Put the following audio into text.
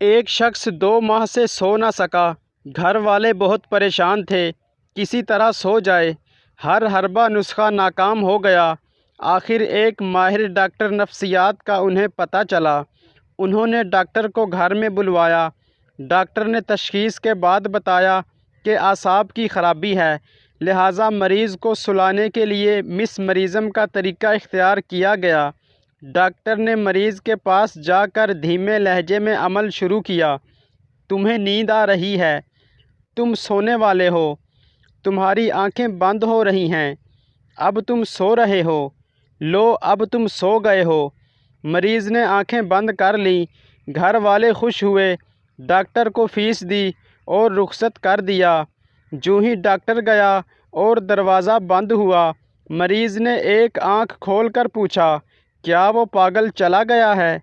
ایک شخص 2 ماہ سے سو نہ سکا۔ گھر والے بہت پریشان تھے، کسی طرح سو جائے۔ ہر حربہ نسخہ ناکام ہو گیا۔ آخر ایک ماہر ڈاکٹر نفسیات کا انہیں پتہ چلا۔ انہوں نے ڈاکٹر کو گھر میں بلوایا۔ ڈاکٹر نے تشخیص کے بعد بتایا کہ اعصاب کی خرابی ہے، لہٰذا مریض کو سلانے کے لیے مسمرزم کا طریقہ اختیار کیا گیا۔ ڈاکٹر نے مریض کے پاس جا کر دھیمے لہجے میں عمل شروع کیا۔ تمہیں نیند آ رہی ہے، تم سونے والے ہو، تمہاری آنکھیں بند ہو رہی ہیں، اب تم سو رہے ہو، لو اب تم سو گئے ہو۔ مریض نے آنکھیں بند کر لیں۔ گھر والے خوش ہوئے، ڈاکٹر کو فیس دی اور رخصت کر دیا۔ جوں ہی ڈاکٹر گیا اور دروازہ بند ہوا، مریض نے ایک آنکھ کھول کر پوچھا، کیا وہ پاگل چلا گیا ہے؟